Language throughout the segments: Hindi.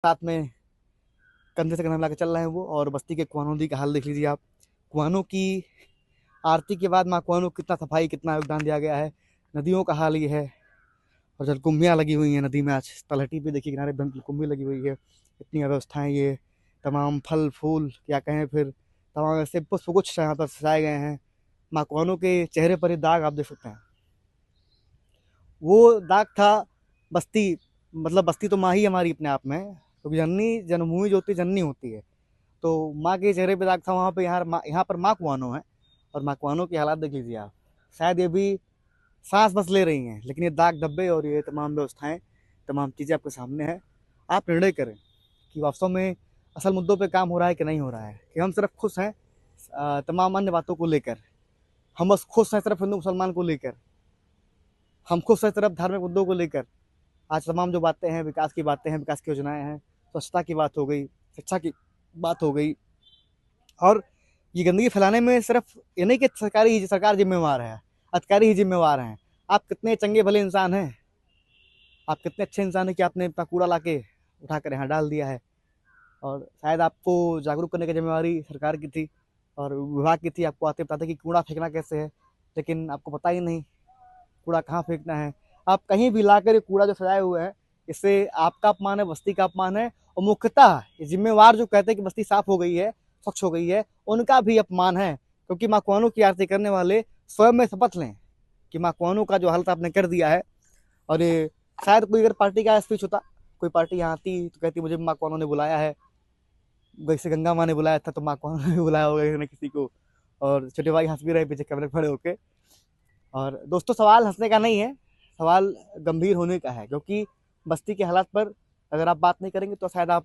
साथ में कंधे से कंधा मिला के चल रहे हैं वो। और बस्ती के कुआनो नदी का हाल देख लीजिए आप। कुआनो की आरती के बाद माँ कुआनो कितना सफाई, कितना योगदान दिया गया है। नदियों का हाल ये है। और जलकुंभियाँ लगी हुई हैं नदी में। आज तलहटी पे देखिए किनारे जलकुंभी लगी हुई है। इतनी व्यवस्थाएं, ये तमाम फल फूल क्या कहें, फिर तमाम ऐसे पुष्प गुच्छ यहाँ पर सजाए गए हैं। माँ कुआनो के चेहरे पर ये दाग आप देख सकते हैं। वो दाग था बस्ती, मतलब बस्ती तो माँ ही हमारी अपने आप में, क्योंकि जननी जन्मभूमि जो होती है जननी होती है। तो माँ के चेहरे पे दाग था वहाँ पे। यहाँ पर माँ कुआनो है। और माँ कुआनो की हालात देख लीजिए आप। शायद ये भी सांस बस ले रही हैं, लेकिन ये दाग धब्बे और ये तमाम व्यवस्थाएं, तमाम चीज़ें आपके सामने हैं। आप निर्णय करें कि वास्तव में असल मुद्दों पे काम हो रहा है कि नहीं हो रहा है, कि हम सिर्फ खुश हैं तमाम अन्य बातों को लेकर। हम बस खुश हैं सिर्फ हिंदू मुसलमान को लेकर। हम खुश हैं सिर्फ धार्मिक मुद्दों को लेकर। आज तमाम जो बातें हैं, विकास की बातें हैं, विकास की योजनाएं हैं, स्वच्छता की बात हो गई, शिक्षा की बात हो गई। और ये गंदगी फैलाने में सिर्फ ये नहीं कि सरकार जिम्मेवार है, अधिकारी ही जिम्मेवार हैं। आप कितने चंगे भले इंसान हैं, आप कितने अच्छे इंसान हैं कि आपने अपना कूड़ा ला के उठा कर यहाँ डाल दिया है। और शायद आपको जागरूक करने की जिम्मेवारी सरकार की थी और विभाग की थी। आपको आते बताते कि कूड़ा फेंकना कैसे है, लेकिन आपको पता ही नहीं कूड़ा कहाँ फेंकना है। आप कहीं भी लाकर ये कूड़ा जो सजाए हुए हैं, इससे आपका अपमान है, बस्ती का अपमान है। और मुख्यतः ये जिम्मेवार जो कहते हैं कि बस्ती साफ हो गई है, स्वच्छ हो गई है, उनका भी अपमान है। क्योंकि माँ कुआनो की आरती करने वाले स्वयं में शपथ लें कि माँ कुआनो का जो हालत आपने कर दिया है। और ये शायद कोई अगर पार्टी का स्पीच होता, कोई पार्टी यहाँ आती तो कहती मुझे माँ कुआनो ने बुलाया है, वैसे गंगा माँ ने बुलाया था तो माँ कुआनो ने बुलाया होगा किसी को। और छोटे भाई हंस भी रहे पीछे कैमरे खड़े होके। और दोस्तों, सवाल हंसने का नहीं है, सवाल गंभीर होने का है। क्योंकि बस्ती के हालात पर अगर आप बात नहीं करेंगे तो शायद आप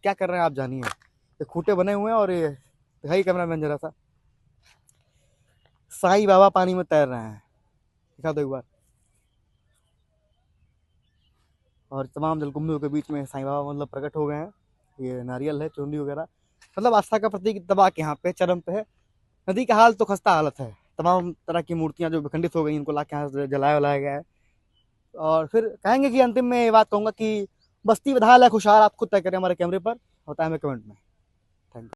क्या कर रहे हैं आप जानिए। ये खूंटे बने हुए हैं और ये दिखाई कैमरा मैन जरा सा, साईं बाबा पानी में तैर रहे हैं, दिखा दो एक बार। और तमाम जलकुंभियों के बीच में साईं बाबा मतलब प्रकट हो गए हैं। ये नारियल है, चुनरी वगैरह, मतलब आस्था का प्रतीक दबा के यहाँ पे चरम पे है। नदी का हाल तो खस्ता हालत है। तमाम तरह की मूर्तियां जो विखंडित हो गई, इनको ला के यहाँ जलाया वलाया गया है। और फिर कहेंगे कि अंतिम में ये बात कहूंगा कि बस्ती बदहाल है खुशहाल, आप खुद तय करें हमारे कैमरे पर, होता है हमें कमेंट में।